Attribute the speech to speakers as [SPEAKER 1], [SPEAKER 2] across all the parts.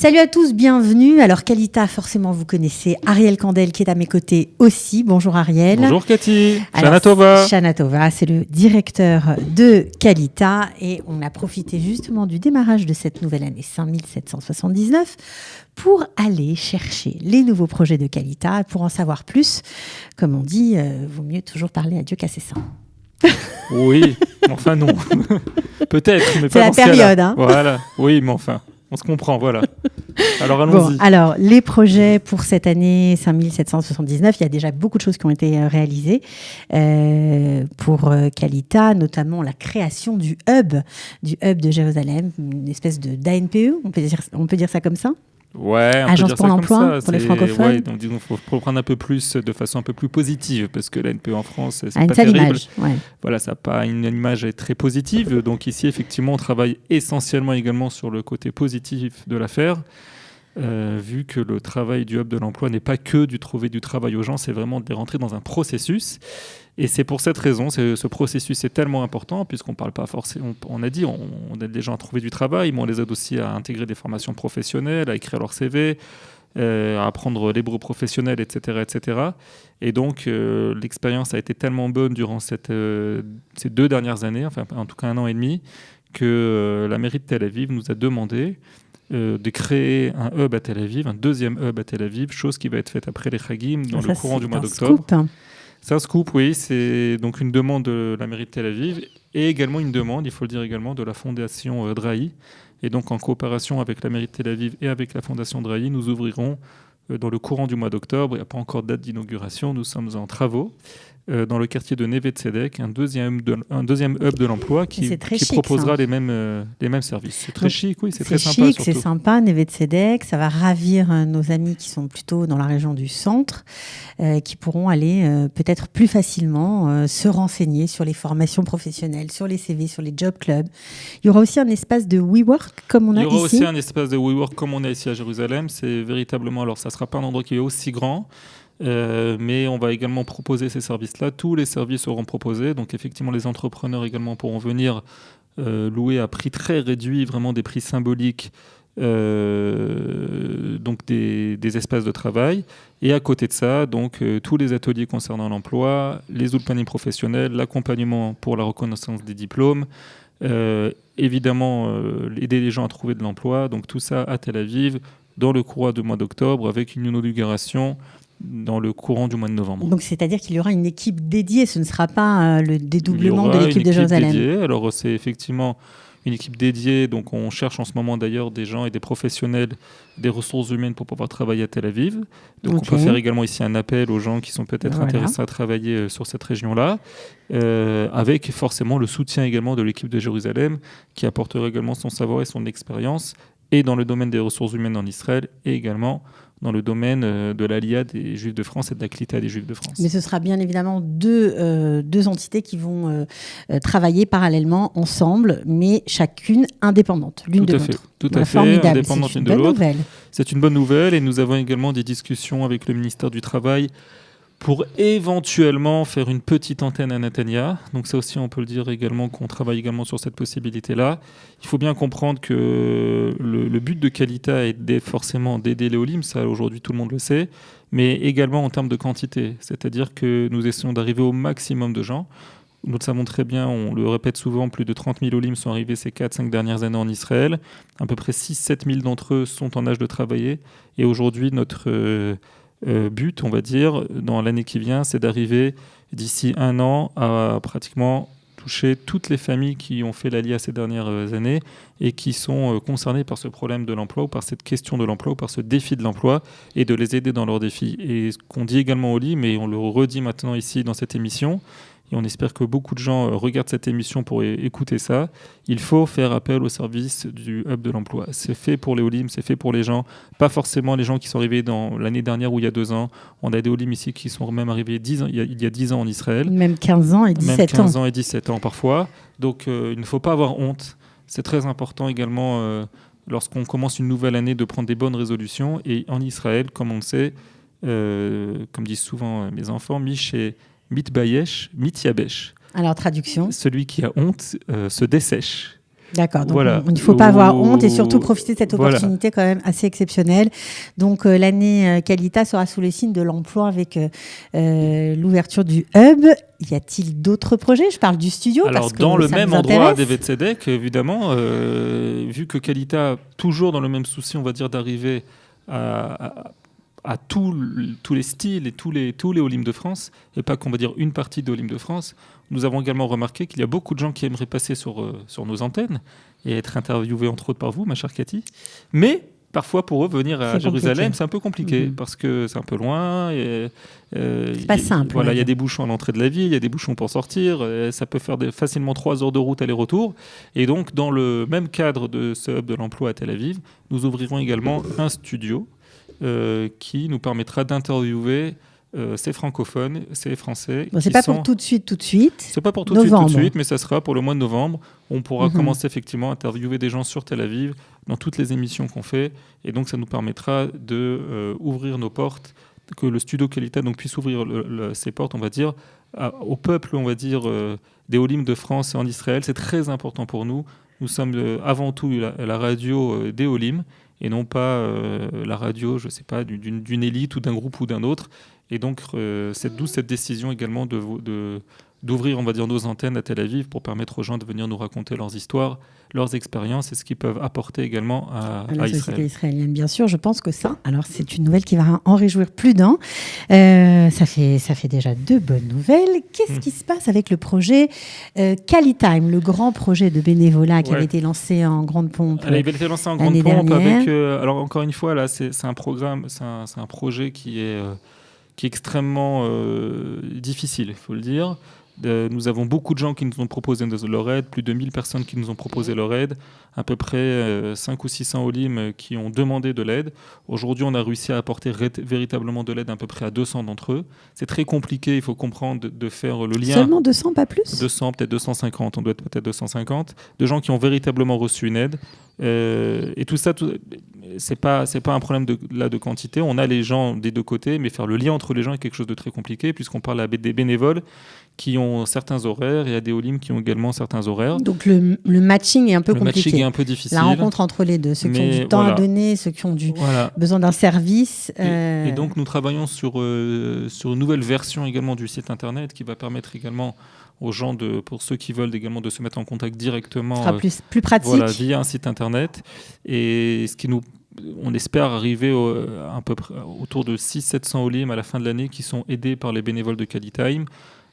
[SPEAKER 1] Salut à tous, bienvenue. Alors Kalita, forcément vous connaissez Ariel Kandel qui est à mes côtés aussi. Bonjour Ariel.
[SPEAKER 2] Bonjour Cathy.
[SPEAKER 1] Alors,
[SPEAKER 2] Shana Tova.
[SPEAKER 1] Shana Tova, c'est le directeur de Kalita et on a profité justement du démarrage de cette nouvelle année 5779 pour aller chercher les nouveaux projets de Kalita. Pour en savoir plus, comme on dit, vaut mieux toujours parler à Dieu qu'à ses saints.
[SPEAKER 2] Oui, enfin non. Peut-être, mais
[SPEAKER 1] c'est
[SPEAKER 2] pas
[SPEAKER 1] la
[SPEAKER 2] dans ce cas-là.
[SPEAKER 1] période, hein.
[SPEAKER 2] Voilà, oui, mais enfin, on se comprend, voilà. Alors allons-y.
[SPEAKER 1] Bon, alors, les projets pour cette année 5779, il y a déjà beaucoup de choses qui ont été réalisées pour Kalita, notamment la création du hub de Jérusalem, une espèce d'ANPE, on peut dire ça comme ça.
[SPEAKER 2] Ouais, on
[SPEAKER 1] Agence
[SPEAKER 2] peut dire
[SPEAKER 1] pour
[SPEAKER 2] ça
[SPEAKER 1] l'emploi
[SPEAKER 2] comme ça.
[SPEAKER 1] pour les francophones.
[SPEAKER 2] Ouais, donc disons, faut prendre un peu plus, de façon un peu plus positive, parce que la NPE en France, c'est
[SPEAKER 1] une
[SPEAKER 2] pas
[SPEAKER 1] sale
[SPEAKER 2] terrible.
[SPEAKER 1] Image, ouais.
[SPEAKER 2] Voilà, ça n'a pas une image très positive. Donc ici, effectivement, on travaille essentiellement également sur le côté positif de l'affaire. Vu que le travail du hub de l'emploi n'est pas que du trouver du travail aux gens, c'est vraiment de rentrer dans un processus. Et c'est pour cette raison, ce processus est tellement important, puisqu'on parle pas forcément, on a dit, on aide les gens à trouver du travail, mais on les aide aussi à intégrer des formations professionnelles, à écrire leur CV, à apprendre l'hébreu professionnel, etc., etc. Et donc, l'expérience a été tellement bonne durant ces 2 dernières années, enfin en tout cas 1 an et demi, que la mairie de Tel Aviv nous a demandé de créer un hub à Tel Aviv, un deuxième hub à Tel Aviv, chose qui va être faite après les Chagim dans le courant du mois d'octobre. C'est un scoop, oui. C'est donc une demande de la mairie de Tel Aviv et également une demande, il faut le dire également, de la fondation Drahi. Et donc en coopération avec la mairie de Tel Aviv et avec la fondation Drahi, nous ouvrirons dans le courant du mois d'octobre, il n'y a pas encore de date d'inauguration, nous sommes en travaux, dans le quartier de Neve Tzedek, un deuxième hub de l'emploi qui proposera les mêmes services. C'est très chic, oui, c'est très sympa.
[SPEAKER 1] C'est chic, c'est sympa, Neve Tzedek, ça va ravir nos amis qui sont plutôt dans la région du centre, qui pourront aller peut-être plus facilement se renseigner sur les formations professionnelles, sur les CV, sur les job clubs. Il y aura aussi un espace de WeWork comme on a ici.
[SPEAKER 2] Il y aura aussi un espace de WeWork comme on a ici à Jérusalem. C'est véritablement, alors ça ne sera pas un endroit qui est aussi grand, mais on va également proposer ces services-là. Tous les services seront proposés. Donc effectivement, les entrepreneurs également pourront venir louer à prix très réduit, vraiment des prix symboliques, donc des espaces de travail. Et à côté de ça, donc tous les ateliers concernant l'emploi, les outils professionnels, l'accompagnement pour la reconnaissance des diplômes, évidemment aider les gens à trouver de l'emploi. Donc tout ça à Tel Aviv dans le courant du mois d'octobre avec une inauguration dans le courant du mois de novembre.
[SPEAKER 1] Donc, c'est-à-dire qu'il y aura une équipe dédiée, ce ne sera pas le dédoublement de l'équipe de Jérusalem.
[SPEAKER 2] Dédiée. Alors, c'est effectivement une équipe dédiée. Donc, on cherche en ce moment d'ailleurs des gens et des professionnels, des ressources humaines pour pouvoir travailler à Tel Aviv. Donc, on peut faire également ici un appel aux gens qui sont peut-être intéressés à travailler sur cette région-là, avec forcément le soutien également de l'équipe de Jérusalem qui apportera également son savoir et son expérience, et dans le domaine des ressources humaines en Israël, et également dans le domaine de l'Aliyah des Juifs de France et de la Klita des Juifs de France.
[SPEAKER 1] Mais ce sera bien évidemment deux entités qui vont travailler parallèlement ensemble, mais chacune indépendante, l'une de l'autre.
[SPEAKER 2] Tout à fait, indépendante l'une de l'autre. C'est une bonne nouvelle, et nous avons également des discussions avec le ministère du Travail pour éventuellement faire une petite antenne à Netanya. Donc ça aussi, on peut le dire également, qu'on travaille également sur cette possibilité-là. Il faut bien comprendre que le but de Kalita est forcément d'aider les Olim, ça aujourd'hui tout le monde le sait, mais également en termes de quantité. C'est-à-dire que nous essayons d'arriver au maximum de gens. Nous le savons très bien, on le répète souvent, plus de 30 000 Olim sont arrivés ces 4-5 dernières années en Israël. À peu près 6-7 000 d'entre eux sont en âge de travailler. Et aujourd'hui, notre but, on va dire, dans l'année qui vient, c'est d'arriver d'ici 1 an à pratiquement toucher toutes les familles qui ont fait l'Aliyah ces dernières années et qui sont concernées par ce problème de l'emploi ou par cette question de l'emploi ou par ce défi de l'emploi, et de les aider dans leurs défis. Et ce qu'on dit également au lit, mais on le redit maintenant ici dans cette émission, et on espère que beaucoup de gens regardent cette émission pour écouter ça, il faut faire appel au service du Hub de l'emploi. C'est fait pour les Olim, c'est fait pour les gens, pas forcément les gens qui sont arrivés dans l'année dernière ou il y a 2 ans. On a des Olim ici qui sont même arrivés il y a 10 ans en Israël.
[SPEAKER 1] Même 15 ans et 17 ans.
[SPEAKER 2] Même 15 ans et 17 ans parfois. Donc il ne faut pas avoir honte. C'est très important également lorsqu'on commence une nouvelle année de prendre des bonnes résolutions. Et en Israël, comme on le sait, comme disent souvent mes enfants, Miché Mitbayesh, Mityabesh.
[SPEAKER 1] Alors, traduction.
[SPEAKER 2] Celui qui a honte se dessèche.
[SPEAKER 1] D'accord, donc il ne faut pas avoir honte et surtout profiter de cette opportunité quand même assez exceptionnelle. Donc l'année Qualita sera sous le signe de l'emploi avec l'ouverture du hub. Y a-t-il d'autres projets ? Je parle du studio.
[SPEAKER 2] Alors
[SPEAKER 1] parce que
[SPEAKER 2] dans le
[SPEAKER 1] ça
[SPEAKER 2] même
[SPEAKER 1] nous
[SPEAKER 2] endroit à
[SPEAKER 1] intéresse.
[SPEAKER 2] Devet-Sedek, évidemment, vu que Qualita, toujours dans le même souci, on va dire, d'arriver à tous les styles et tous les Olim de France, et pas qu'on va dire une partie des Olim de France, nous avons également remarqué qu'il y a beaucoup de gens qui aimeraient passer sur nos antennes et être interviewés, entre autres par vous, ma chère Cathy. Mais parfois, pour eux, venir à Jérusalem, c'est un peu compliqué parce que c'est un peu loin.
[SPEAKER 1] C'est pas simple.
[SPEAKER 2] Voilà, il y a des bouchons à l'entrée de la ville, il y a des bouchons pour sortir. Ça peut faire facilement 3 heures de route aller-retour. Et donc, dans le même cadre de ce hub de l'emploi à Tel Aviv, nous ouvrirons également un studio qui nous permettra d'interviewer ces francophones, ces Français.
[SPEAKER 1] Bon, c'est pas pour tout de suite.
[SPEAKER 2] C'est pas pour tout de suite, mais ça sera pour le mois de novembre. On pourra commencer effectivement à interviewer des gens sur Tel Aviv dans toutes les émissions qu'on fait. Et donc, ça nous permettra de ouvrir nos portes, que le studio Qualita donc puisse ouvrir ses portes, on va dire, au peuple, on va dire, des Olim de France et en Israël. C'est très important pour nous. Nous sommes avant tout la radio des Olim et non pas la radio, je ne sais pas, d'une élite ou d'un groupe ou d'un autre. Et donc, d'où cette décision également d'ouvrir, on va dire, nos antennes à Tel Aviv pour permettre aux gens de venir nous raconter leurs histoires, leurs expériences et ce qu'ils peuvent apporter également à
[SPEAKER 1] la
[SPEAKER 2] Israël.
[SPEAKER 1] société israélienne. Bien sûr, je pense que ça, alors c'est une nouvelle qui va en réjouir plus d'un. Ça fait déjà 2 bonnes nouvelles. Qu'est-ce qui se passe avec le projet Qualitime, le grand projet de bénévolat qui avait été lancé en grande pompe
[SPEAKER 2] Il avait été lancé en grande pompe avec... alors encore une fois, là, c'est un programme, c'est un projet qui est extrêmement difficile, il faut le dire. Nous avons beaucoup de gens qui nous ont proposé leur aide, plus de 1000 personnes qui nous ont proposé leur aide, à peu près 5 ou 600 Olim qui ont demandé de l'aide. Aujourd'hui, on a réussi à apporter véritablement de l'aide à peu près à 200 d'entre eux. C'est très compliqué, il faut comprendre, de faire le lien.
[SPEAKER 1] Seulement 200, pas plus ?
[SPEAKER 2] 200, peut-être 250, on doit être peut-être 250, de gens qui ont véritablement reçu une aide. Et tout ça, c'est pas un problème de quantité. On a les gens des deux côtés, mais faire le lien entre les gens est quelque chose de très compliqué, puisqu'on parle à des bénévoles qui ont certains horaires et à des Olim qui ont également certains horaires.
[SPEAKER 1] Donc le matching est un peu compliqué.
[SPEAKER 2] Le matching est un peu difficile.
[SPEAKER 1] La rencontre entre les deux, ceux qui ont du temps à donner, ceux qui ont besoin d'un service.
[SPEAKER 2] Et donc nous travaillons sur une nouvelle version également du site internet qui va permettre également aux gens, pour ceux qui veulent également, de se mettre en contact directement.
[SPEAKER 1] Ce sera plus pratique.
[SPEAKER 2] Voilà, via un site internet. Et on espère arriver à peu près autour de 600-700 Olim à la fin de l'année qui sont aidés par les bénévoles de Qualitime.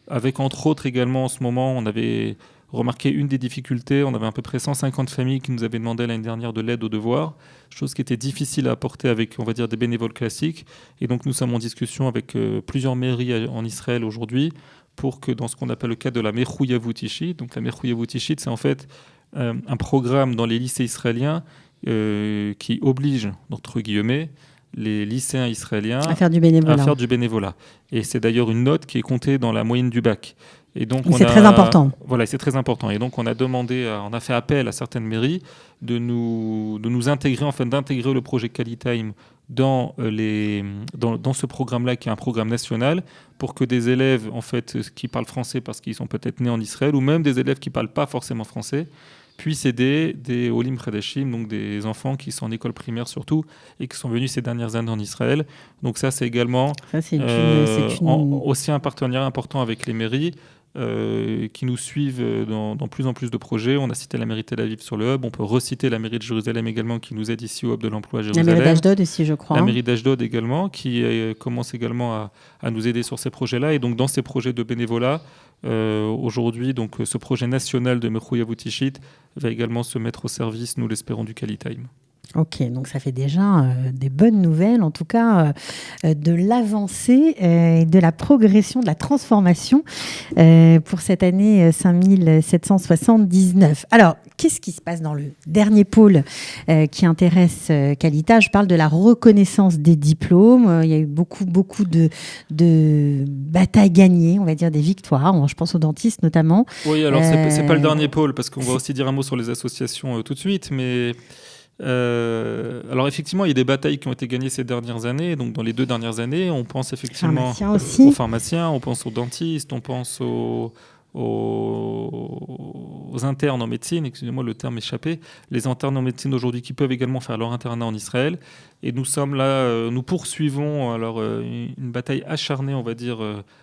[SPEAKER 2] Avec entre autres également en ce moment, on avait remarqué une des difficultés, on avait à peu près 150 familles qui nous avaient demandé l'année dernière de l'aide aux devoirs, chose qui était difficile à apporter avec, on va dire, des bénévoles classiques. Et donc nous sommes en discussion avec plusieurs mairies en Israël aujourd'hui pour que dans ce qu'on appelle le cadre de la Mechouïavout Ishit, donc la Mechouïavout Ishit, c'est en fait un programme dans les lycées israéliens qui oblige, entre guillemets, les lycéens israéliens
[SPEAKER 1] à faire du
[SPEAKER 2] bénévolat. Et c'est d'ailleurs une note qui est comptée dans la moyenne du bac. Et donc
[SPEAKER 1] c'est très important.
[SPEAKER 2] Voilà, c'est très important. Et donc on a fait appel à certaines mairies de nous intégrer, enfin d'intégrer le projet Qualitime dans ce programme-là, qui est un programme national, pour que des élèves en fait qui parlent français parce qu'ils sont peut-être nés en Israël, ou même des élèves qui parlent pas forcément français, puissent aider des Olim Khadashim, donc des enfants qui sont en école primaire surtout, et qui sont venus ces dernières années en Israël. Donc ça, c'est également aussi un partenariat important avec les mairies qui nous suivent dans plus en plus de projets. On a cité la mairie de Tel Aviv sur le hub, on peut reciter la mairie de Jérusalem également qui nous aide ici au hub de l'emploi à Jérusalem.
[SPEAKER 1] La mairie d'Ashdod aussi, je crois.
[SPEAKER 2] La mairie d'Ashdod également, qui commence également à nous aider sur ces projets-là. Et donc dans ces projets de bénévolat, aujourd'hui, donc ce projet national de Mechouïavout Ishit va également se mettre au service, nous l'espérons, du Qualitime.
[SPEAKER 1] Ok, donc ça fait déjà des bonnes nouvelles, en tout cas de l'avancée et de la progression, de la transformation pour cette année 5779. Alors, qu'est-ce qui se passe dans le dernier pôle qui intéresse Qualita ? Je parle de la reconnaissance des diplômes. Il y a eu beaucoup de batailles gagnées, on va dire des victoires. Je pense aux dentistes notamment.
[SPEAKER 2] Oui, alors c'est pas le dernier pôle, parce qu'on va aussi dire un mot sur les associations tout de suite, mais... alors effectivement, il y a des batailles qui ont été gagnées ces dernières années. Donc dans les 2 dernières années, on pense effectivement aux pharmaciens, on pense aux dentistes, on pense aux aux internes en médecine, excusez-moi, le terme m'échappait, les internes en médecine aujourd'hui qui peuvent également faire leur internat en Israël. Et nous sommes là, nous poursuivons alors une bataille acharnée, on va dire,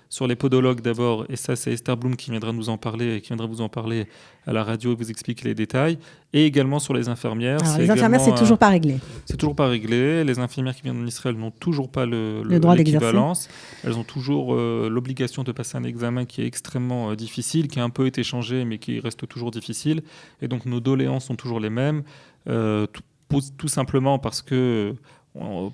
[SPEAKER 2] sur les podologues d'abord. Et ça, c'est Esther Blum qui viendra nous en parler, qui viendra vous en parler à la radio et vous expliquer les détails. Et également sur les infirmières.
[SPEAKER 1] Alors, les infirmières, c'est toujours pas réglé.
[SPEAKER 2] C'est toujours pas réglé. Les infirmières qui viennent en Israël n'ont toujours pas le droit d'équivalence. Elles ont toujours l'obligation de passer un examen qui est extrêmement difficile, qui a un peu été changé, mais qui reste toujours difficile. Et donc nos doléances sont toujours les mêmes. Tout simplement parce que,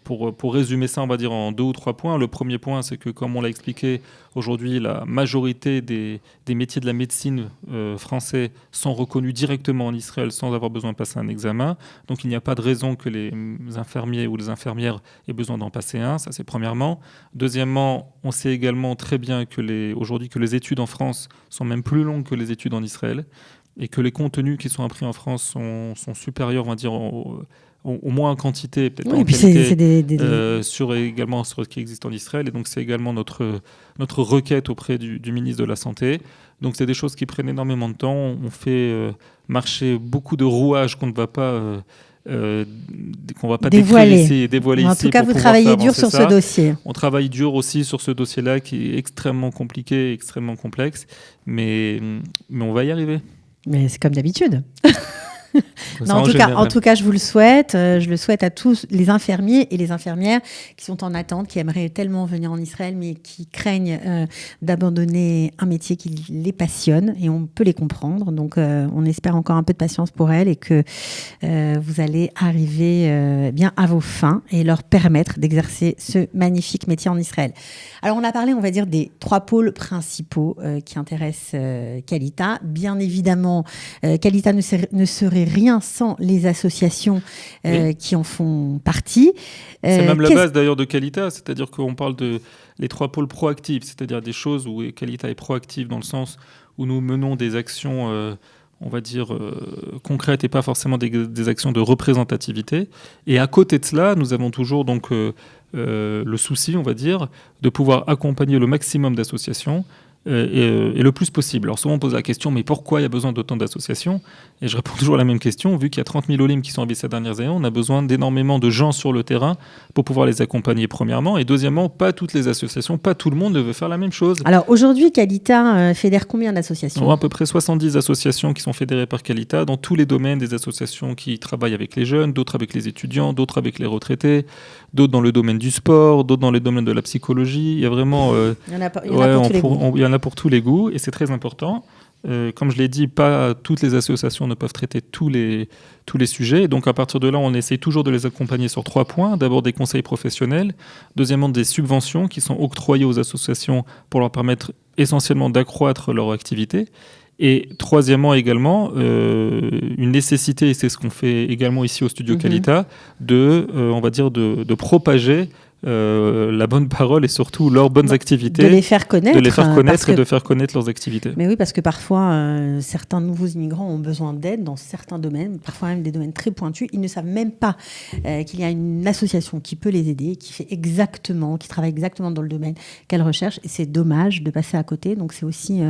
[SPEAKER 2] pour résumer ça, on va dire en 2 ou 3 points. Le premier point, c'est que, comme on l'a expliqué, aujourd'hui, la majorité des métiers de la médecine français sont reconnus directement en Israël sans avoir besoin de passer un examen. Donc, il n'y a pas de raison que les infirmiers ou les infirmières aient besoin d'en passer un. Ça, c'est premièrement. Deuxièmement, on sait également très bien aujourd'hui que les études en France sont même plus longues que les études en Israël, et que les contenus qui sont appris en France sont supérieurs, on va dire, au moins en quantité, peut-être en qualité, également sur ce qui existe en Israël. Et donc, c'est également notre requête auprès du ministre de la Santé. Donc, c'est des choses qui prennent énormément de temps. On fait marcher beaucoup de rouages qu'on ne va pas... dévoiler ici.
[SPEAKER 1] En tout cas, vous travaillez dur sur ce dossier.
[SPEAKER 2] On travaille dur aussi sur ce dossier-là qui est extrêmement compliqué, extrêmement complexe. Mais on va y arriver.
[SPEAKER 1] Mais c'est comme d'habitude. Non, en tout cas, je vous le souhaite. Je le souhaite à tous les infirmiers et les infirmières qui sont en attente, qui aimeraient tellement venir en Israël, mais qui craignent d'abandonner un métier qui les passionne. Et on peut les comprendre. Donc, on espère encore un peu de patience pour elles et que vous allez arriver bien à vos fins et leur permettre d'exercer ce magnifique métier en Israël. Alors, on a parlé, on va dire, des 3 pôles principaux qui intéressent Qualita. Bien évidemment, Qualita ne serait rien sans les associations qui en font partie.
[SPEAKER 2] C'est même la base d'ailleurs de Qualita, c'est-à-dire qu'on parle de les 3 pôles proactifs, c'est-à-dire des choses où Qualita est proactive dans le sens où nous menons des actions, on va dire, concrètes et pas forcément des actions de représentativité. Et à côté de cela, nous avons toujours donc le souci, on va dire, de pouvoir accompagner le maximum d'associations et le plus possible. Alors souvent on pose la question, mais pourquoi il y a besoin d'autant d'associations ? Et je réponds toujours à la même question. Vu qu'il y a 30 000 Olim qui sont arrivés ces dernières années, on a besoin d'énormément de gens sur le terrain pour pouvoir les accompagner, premièrement. Et deuxièmement, pas toutes les associations, pas tout le monde ne veut faire la même chose.
[SPEAKER 1] Alors aujourd'hui, Qualita fédère combien d'associations ?
[SPEAKER 2] On a à peu près 70 associations qui sont fédérées par Qualita dans tous les domaines, des associations qui travaillent avec les jeunes, d'autres avec les étudiants, d'autres avec les retraités, d'autres dans le domaine du sport, d'autres dans le domaine de la psychologie. Il y a vraiment... il y en a pour tous les goûts et c'est très important. Comme je l'ai dit, pas toutes les associations ne peuvent traiter tous les sujets. Donc à partir de là, on essaie toujours de les accompagner sur 3 points. D'abord des conseils professionnels. Deuxièmement, des subventions qui sont octroyées aux associations pour leur permettre essentiellement d'accroître leur activité. Et troisièmement également, une nécessité, et c'est ce qu'on fait également ici au Studio Qualita, on va dire de propager la bonne parole et surtout leurs bonnes activités.
[SPEAKER 1] De les faire connaître.
[SPEAKER 2] Et de faire connaître leurs activités.
[SPEAKER 1] Mais oui, parce que parfois, certains nouveaux immigrants ont besoin d'aide dans certains domaines, parfois même des domaines très pointus. Ils ne savent même pas qu'il y a une association qui peut les aider, qui travaille exactement dans le domaine qu'elle recherche. Et c'est dommage de passer à côté. Donc c'est aussi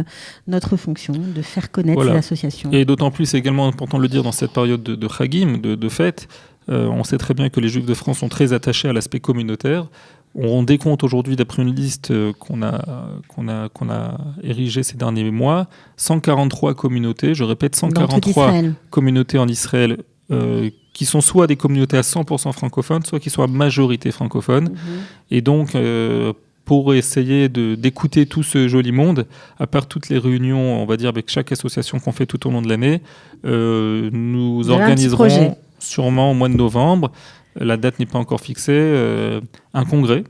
[SPEAKER 1] notre fonction de faire connaître ces associations.
[SPEAKER 2] Et d'autant plus, c'est également important de le dire dans cette période de Chagim, de fête. On sait très bien que les Juifs de France sont très attachés à l'aspect communautaire. On décompte aujourd'hui, d'après une liste qu'on a érigée ces derniers mois, 143 communautés, je répète, 143 communautés en Israël qui sont soit des communautés à 100% francophones, soit qui sont à majorité francophone. Et donc... pour essayer d'écouter tout ce joli monde, à part toutes les réunions, on va dire, avec chaque association qu'on fait tout au long de l'année, nous organiserons sûrement au mois de novembre, la date n'est pas encore fixée, un congrès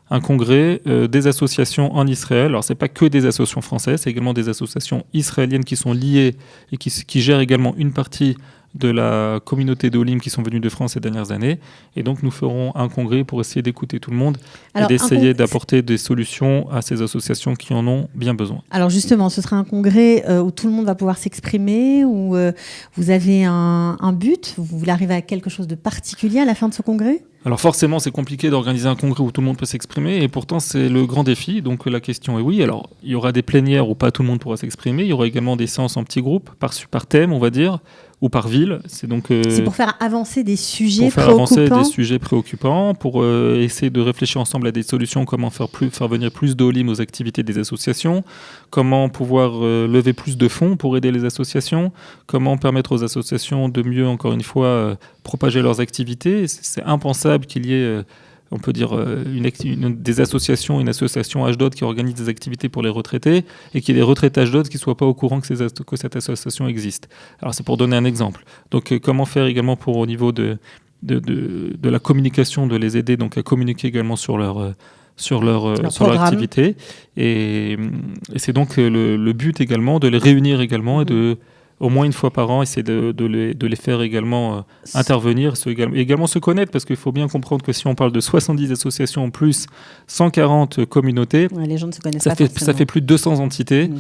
[SPEAKER 2] des associations en Israël. Alors, ce n'est pas que des associations françaises, c'est également des associations israéliennes qui sont liées et qui gèrent également une partie de la communauté d'Olim qui sont venus de France ces dernières années. Et donc, nous ferons un congrès pour essayer d'écouter tout le monde et d'essayer d'apporter des solutions à ces associations qui en ont bien besoin.
[SPEAKER 1] Alors justement, ce sera un congrès où tout le monde va pouvoir s'exprimer, où vous avez un but, vous voulez arriver à quelque chose de particulier à la fin de ce congrès ?
[SPEAKER 2] Alors forcément, c'est compliqué d'organiser un congrès où tout le monde peut s'exprimer, et pourtant c'est le grand défi. Donc la question est oui. Alors il y aura des plénières où pas tout le monde pourra s'exprimer. Il y aura également des séances en petits groupes, par thème, on va dire, ou par ville. C'est
[SPEAKER 1] pour faire avancer des sujets préoccupants.
[SPEAKER 2] Pour essayer de réfléchir ensemble à des solutions, comment faire venir plus d'Olim aux activités des associations, comment pouvoir lever plus de fonds pour aider les associations, comment permettre aux associations de mieux, encore une fois, propager leurs activités. C'est impensable qu'il y ait, on peut dire, des associations, une association HDOT qui organise des activités pour les retraités et qu'il y ait des retraités HDOT qui ne soient pas au courant que cette association existe. Alors c'est pour donner un exemple. Donc comment faire également au niveau de la communication, de les aider donc à communiquer également sur leur activité. Et c'est donc le but également de les réunir également et de au moins une fois par an, essayer de les faire également intervenir, également se connaître, parce qu'il faut bien comprendre que si on parle de 70 associations en plus, 140 communautés,
[SPEAKER 1] les gens ne se connaissent
[SPEAKER 2] ça fait plus de 200 entités,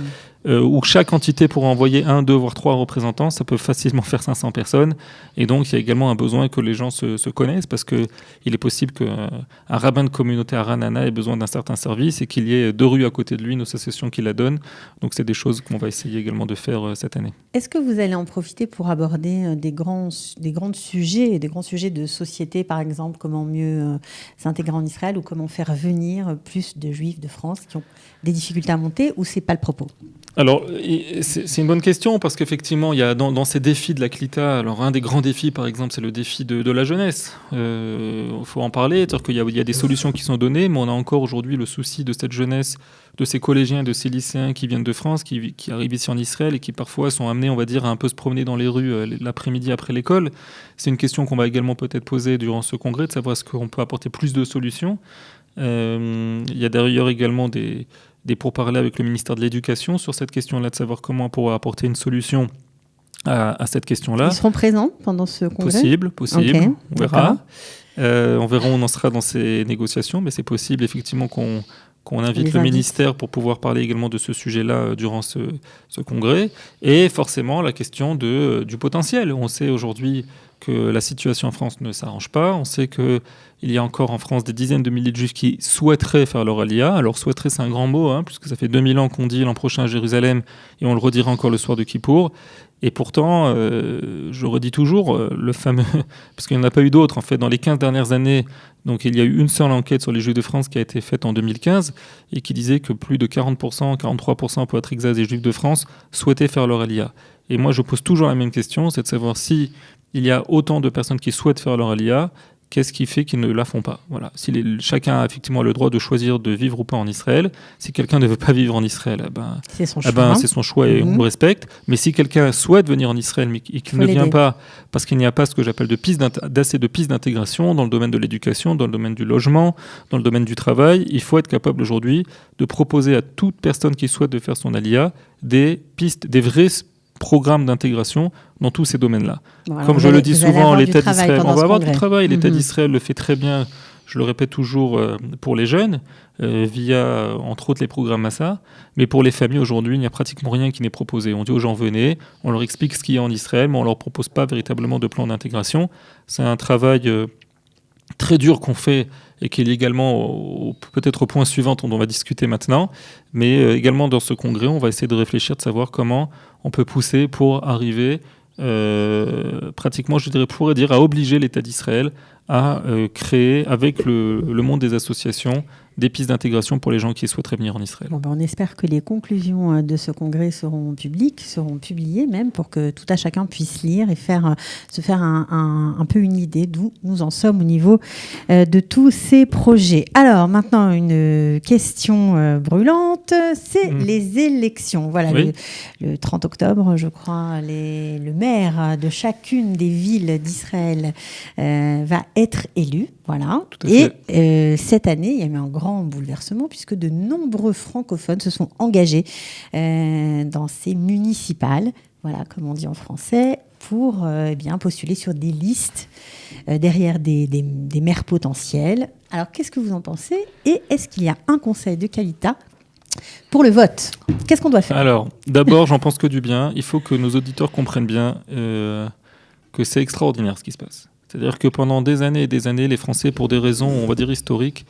[SPEAKER 2] où chaque entité pourra envoyer 1, 2, voire 3 représentants, ça peut facilement faire 500 personnes, et donc il y a également un besoin que les gens se connaissent, parce qu'il est possible qu'un rabbin de communauté à Ranana ait besoin d'un certain service, et qu'il y ait 2 rues à côté de lui, une association qui la donne, donc c'est des choses qu'on va essayer également de faire cette année.
[SPEAKER 1] Est-ce que vous allez en profiter pour aborder des grands sujets de société, par exemple, comment mieux s'intégrer en Israël ou comment faire venir plus de Juifs de France qui ont des difficultés à monter, ou c'est pas le propos ?
[SPEAKER 2] Alors, c'est une bonne question, parce qu'effectivement, il y a dans ces défis de la Clita, alors un des grands défis, par exemple, c'est le défi de la jeunesse. Il faut en parler, c'est-à-dire qu'il y a des solutions qui sont données, mais on a encore aujourd'hui le souci de cette jeunesse, de ces collégiens, de ces lycéens qui viennent de France, qui arrivent ici en Israël et qui parfois sont amenés, on va dire, à un peu se promener dans les rues l'après-midi après l'école. C'est une question qu'on va également peut-être poser durant ce congrès, de savoir est-ce qu'on peut apporter plus de solutions. Il y a d'ailleurs également des pourparlers avec le ministère de l'Éducation sur cette question-là, de savoir comment on pourra apporter une solution à cette question-là.
[SPEAKER 1] Ils seront présents pendant ce congrès ?
[SPEAKER 2] Possible, okay, on verra. On verra où on en sera dans ces négociations, mais c'est possible effectivement qu'on invite le ministère pour pouvoir parler également de ce sujet-là durant ce congrès. Et forcément, la question du potentiel. On sait aujourd'hui que la situation en France ne s'arrange pas. On sait qu'il y a encore en France des dizaines de milliers de Juifs qui souhaiteraient faire leur Aliyah. Alors souhaiterait, c'est un grand mot, puisque ça fait 2000 ans qu'on dit l'an prochain à Jérusalem, et on le redira encore le soir de Kippour. Et pourtant, je redis toujours, le fameux... parce qu'il n'y en a pas eu d'autres, en fait, dans les 15 dernières années. Donc il y a eu une seule enquête sur les Juifs de France qui a été faite en 2015 et qui disait que plus de 40%, 43% pour être exact, des Juifs de France souhaitaient faire leur Aliyah. Et moi, je pose toujours la même question, c'est de savoir si il y a autant de personnes qui souhaitent faire leur Aliyah, qu'est-ce qui fait qu'ils ne la font pas ? Voilà. Si chacun a effectivement le droit de choisir de vivre ou pas en Israël, si quelqu'un ne veut pas vivre en Israël,
[SPEAKER 1] c'est son choix,
[SPEAKER 2] et on le respecte. Mais si quelqu'un souhaite venir en Israël mais qu'il ne vient pas parce qu'il n'y a pas ce que j'appelle d'assez de pistes d'intégration dans le domaine de l'éducation, dans le domaine du logement, dans le domaine du travail, il faut être capable aujourd'hui de proposer à toute personne qui souhaite de faire son Aliyah des pistes, des vrais programme d'intégration dans tous ces domaines-là. Voilà, comme je le dis souvent, l'État d'Israël, on va avoir du travail. L'État d'Israël le fait très bien, je le répète toujours, pour les jeunes, via, entre autres, les programmes Massa. Mais pour les familles, aujourd'hui, il n'y a pratiquement rien qui n'est proposé. On dit aux gens, venez, on leur explique ce qu'il y a en Israël, mais on ne leur propose pas véritablement de plan d'intégration. C'est un travail très dur qu'on fait et qui est également peut-être au point suivant dont on va discuter maintenant, mais également dans ce congrès, on va essayer de réfléchir, de savoir comment on peut pousser pour arriver pratiquement, pourrais dire, à obliger l'État d'Israël à créer avec le monde des associations des pistes d'intégration pour les gens qui souhaiteraient venir en Israël.
[SPEAKER 1] On espère que les conclusions de ce congrès seront publiques, seront publiées même, pour que tout à chacun puisse lire et se faire un peu une idée d'où nous en sommes au niveau de tous ces projets. Alors maintenant, une question brûlante, c'est les élections. Voilà, oui. le 30 octobre, je crois, le maire de chacune des villes d'Israël va être élu. Voilà. Et cette année, il y a eu un grand bouleversement puisque de nombreux francophones se sont engagés dans ces municipales, voilà, comme on dit en français, pour postuler sur des listes derrière des maires potentiels. Alors, qu'est-ce que vous en pensez? Et est-ce qu'il y a un conseil de Qualitas pour le vote? Qu'est-ce qu'on doit faire?
[SPEAKER 2] Alors, d'abord, j'en pense que du bien. Il faut que nos auditeurs comprennent bien que c'est extraordinaire ce qui se passe. C'est-à-dire que pendant des années et des années, les Français, pour des raisons, on va dire, historiques,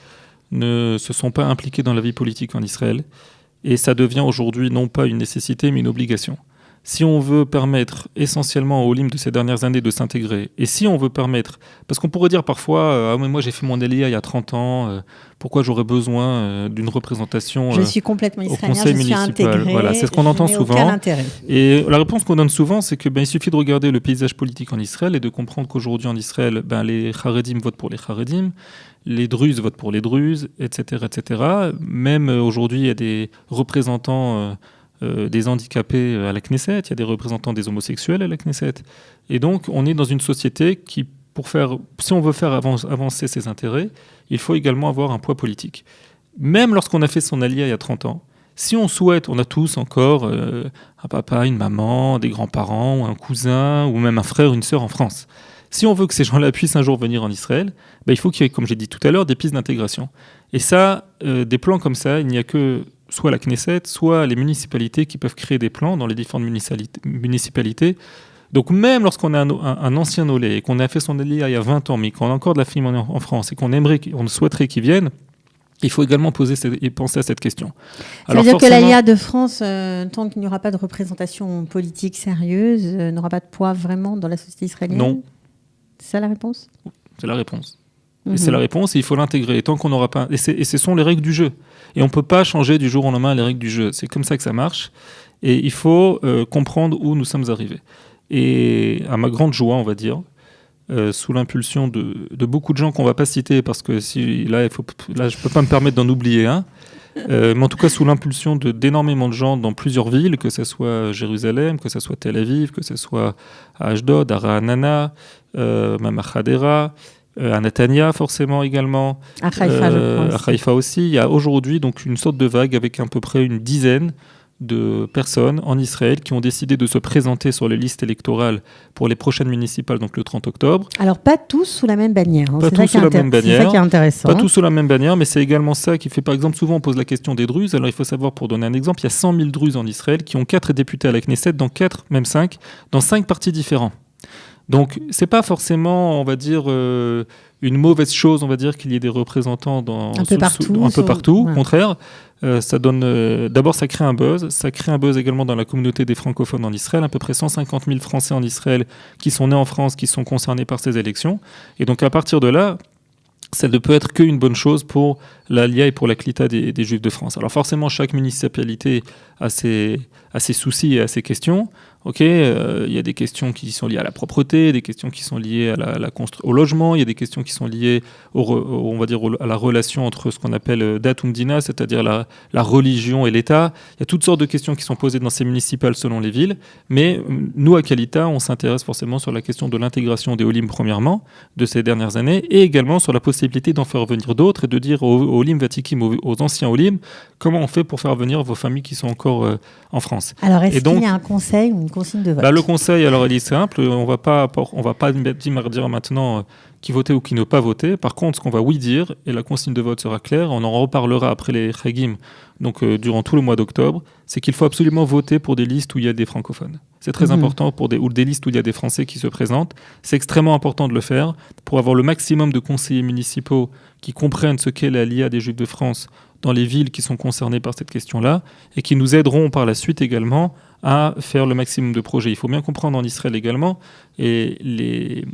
[SPEAKER 2] ne se sont pas impliqués dans la vie politique en Israël. Et ça devient aujourd'hui non pas une nécessité, mais une obligation. Si on veut permettre essentiellement aux Olim de ces dernières années de s'intégrer, et si on veut permettre, parce qu'on pourrait dire parfois, ah mais moi j'ai fait mon Elia il y a 30 ans, pourquoi j'aurais besoin d'une représentation
[SPEAKER 1] je suis complètement israélien,
[SPEAKER 2] au conseil municipal.
[SPEAKER 1] Intégré,
[SPEAKER 2] voilà, c'est ce qu'on entend souvent. Et la réponse qu'on donne souvent, c'est que il suffit de regarder le paysage politique en Israël et de comprendre qu'aujourd'hui en Israël, les Haredim votent pour les Haredim, les Druzes votent pour les Druzes, etc., etc. Même aujourd'hui, il y a des représentants des handicapés à la Knesset, il y a des représentants des homosexuels à la Knesset. Et donc, on est dans une société qui, si on veut faire avancer ses intérêts, il faut également avoir un poids politique. Même lorsqu'on a fait son Aliyah il y a 30 ans, si on souhaite, on a tous encore un papa, une maman, des grands-parents, ou un cousin, ou même un frère, une sœur en France. Si on veut que ces gens-là puissent un jour venir en Israël, il faut qu'il y ait, comme j'ai dit tout à l'heure, des pistes d'intégration. Et ça, des plans comme ça, il n'y a que soit la Knesset, soit les municipalités qui peuvent créer des plans dans les différentes municipalités. Donc même lorsqu'on a un ancien Nolé et qu'on a fait son Aliyah il y a 20 ans, mais qu'on a encore de la famille en France et qu'on souhaiterait qu'ils viennent, il faut également penser à cette question.
[SPEAKER 1] Ça veut dire que l'Aliyah de France, tant qu'il n'y aura pas de représentation politique sérieuse, n'aura pas de poids vraiment dans la société israélienne?
[SPEAKER 2] Non.
[SPEAKER 1] C'est ça la réponse?
[SPEAKER 2] C'est la réponse. Et c'est la réponse et il faut l'intégrer. Et tant qu'on n'aura pas... Et ce sont les règles du jeu. Et on ne peut pas changer du jour au lendemain les règles du jeu. C'est comme ça que ça marche. Et il faut comprendre où nous sommes arrivés. Et à ma grande joie, on va dire, sous l'impulsion de beaucoup de gens qu'on ne va pas citer, parce que là, je ne peux pas me permettre d'en oublier un, mais en tout cas sous l'impulsion d'énormément de gens dans plusieurs villes, que ce soit Jérusalem, que ce soit Tel Aviv, que ce soit à Ashdod, à Ra'anana, même à Hadera, à Netanya forcément également,
[SPEAKER 1] à Haïfa, je crois.
[SPEAKER 2] À Haïfa aussi. Il y a aujourd'hui donc une sorte de vague avec à peu près une dizaine de personnes en Israël qui ont décidé de se présenter sur les listes électorales pour les prochaines municipales, donc le 30 octobre.
[SPEAKER 1] Alors pas tous sous la même bannière.
[SPEAKER 2] Pas tous sous la même bannière.
[SPEAKER 1] C'est ça qui est intéressant.
[SPEAKER 2] Pas tous sous la même bannière, mais c'est également ça qui fait, par exemple, souvent on pose la question des Druzes. Alors il faut savoir, pour donner un exemple, il y a 100 000 Druzes en Israël qui ont 4 députés à la Knesset, dans 4, même 5, dans 5 partis différents. Donc, c'est pas forcément, on va dire, une mauvaise chose, on va dire, qu'il y ait des représentants un peu partout. Au contraire, ça donne. D'abord, ça crée un buzz. Ça crée un buzz également dans la communauté des francophones en Israël. À peu près 150 000 Français en Israël qui sont nés en France, qui sont concernés par ces élections. Et donc, à partir de là, ça ne peut être qu'une bonne chose pour l'Aliyah et pour la Klita des Juifs de France. Alors forcément, chaque municipalité a ses soucis et a ses questions. Il y a des questions qui sont liées à la propreté, des questions qui sont liées au logement, il y a des questions qui sont liées à la relation entre ce qu'on appelle Dat Umdina, c'est-à-dire la religion et l'État. Il y a toutes sortes de questions qui sont posées dans ces municipales selon les villes. Mais nous, à Qualitas, on s'intéresse forcément sur la question de l'intégration des Olim, premièrement, de ces dernières années, et également sur la possibilité d'en faire venir d'autres et de dire aux Olim Vatikim, aux anciens Olim, comment on fait pour faire venir vos familles qui sont encore en France.
[SPEAKER 1] Alors, est-ce qu'il y a un conseil ou une consigne de vote?
[SPEAKER 2] Le conseil, alors, il est simple. On va pas dire maintenant qui voter ou qui ne pas voter. Par contre, ce qu'on va dire, et la consigne de vote sera claire, on en reparlera après les Chagim, donc durant tout le mois d'octobre, c'est qu'il faut absolument voter pour des listes où il y a des francophones. C'est très important ou des listes où il y a des Français qui se présentent. C'est extrêmement important de le faire pour avoir le maximum de conseillers municipaux qui comprennent ce qu'est l'Aliyah des Juifs de France dans les villes qui sont concernées par cette question-là et qui nous aideront par la suite également à faire le maximum de projets. Il faut bien comprendre en Israël également, et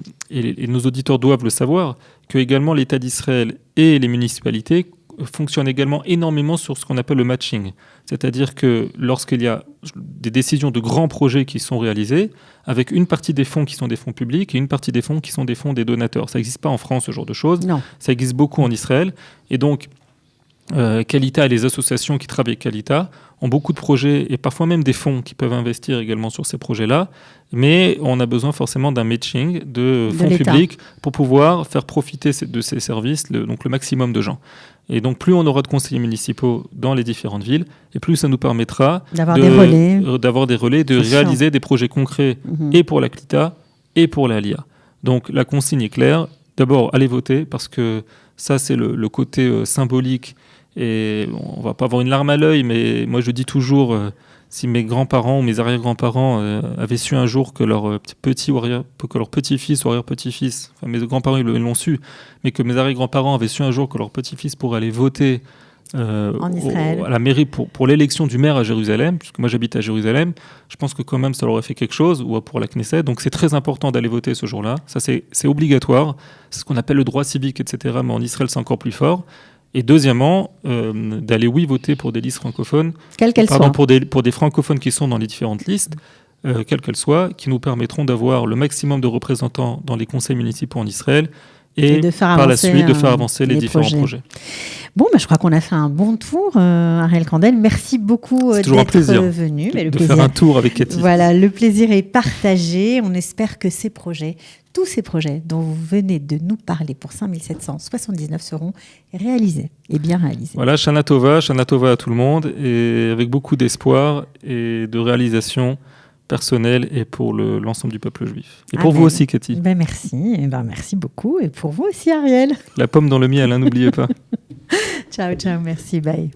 [SPEAKER 2] nos auditeurs doivent le savoir, que également l'État d'Israël et les municipalités fonctionnent également énormément sur ce qu'on appelle le matching. C'est-à-dire que lorsqu'il y a des décisions de grands projets qui sont réalisés, avec une partie des fonds qui sont des fonds publics et une partie des fonds qui sont des fonds des donateurs. Ça n'existe pas en France, ce genre de choses.
[SPEAKER 1] Non.
[SPEAKER 2] Ça existe beaucoup en Israël. Et donc, Qualitas et les associations qui travaillent avec Qualitas ont beaucoup de projets et parfois même des fonds qui peuvent investir également sur ces projets-là, mais on a besoin forcément d'un matching de fonds publics pour pouvoir faire profiter de ces services donc le maximum de gens. Et donc, plus on aura de conseillers municipaux dans les différentes villes, et plus ça nous permettra
[SPEAKER 1] d'avoir
[SPEAKER 2] des relais, de réaliser des projets concrets et pour la CLITA et pour la LIA. Donc, la consigne est claire. D'abord, allez voter, parce que ça, c'est le côté symbolique. Et on ne va pas avoir une larme à l'œil, mais moi, je dis toujours... si mes grands-parents ou mes arrière-grands-parents avaient su un jour que leur petit-fils ou arrière-petit-fils, enfin mes grands-parents ils l'ont su, mais que mes arrière-grands-parents avaient su un jour que leur petit-fils pourrait aller voter à la mairie pour l'élection du maire à Jérusalem, puisque moi j'habite à Jérusalem, je pense que quand même ça leur aurait fait quelque chose, ou pour la Knesset, donc c'est très important d'aller voter ce jour-là, ça c'est obligatoire, c'est ce qu'on appelle le droit civique, etc., mais en Israël c'est encore plus fort. Et deuxièmement, d'aller voter pour des listes francophones,
[SPEAKER 1] quelles qu'elles soient.
[SPEAKER 2] Pour des francophones qui sont dans les différentes listes, quelles qu'elles soient, qui nous permettront d'avoir le maximum de représentants dans les conseils municipaux en Israël et par la suite de faire avancer les différents projets.
[SPEAKER 1] Bon, je crois qu'on a fait un bon tour, Ariel Kandel. Merci beaucoup d'être venu.
[SPEAKER 2] De faire un tour avec Cathy.
[SPEAKER 1] Voilà, le plaisir est partagé. On espère que tous ces projets dont vous venez de nous parler pour 5779 seront réalisés et bien réalisés.
[SPEAKER 2] Voilà, Shana Tova à tout le monde, et avec beaucoup d'espoir et de réalisation personnelle et pour l'ensemble du peuple juif. Et pour vous aussi, Cathy.
[SPEAKER 1] Merci beaucoup. Et pour vous aussi, Ariel.
[SPEAKER 2] La pomme dans le miel, n'oubliez pas.
[SPEAKER 1] Ciao, merci, bye.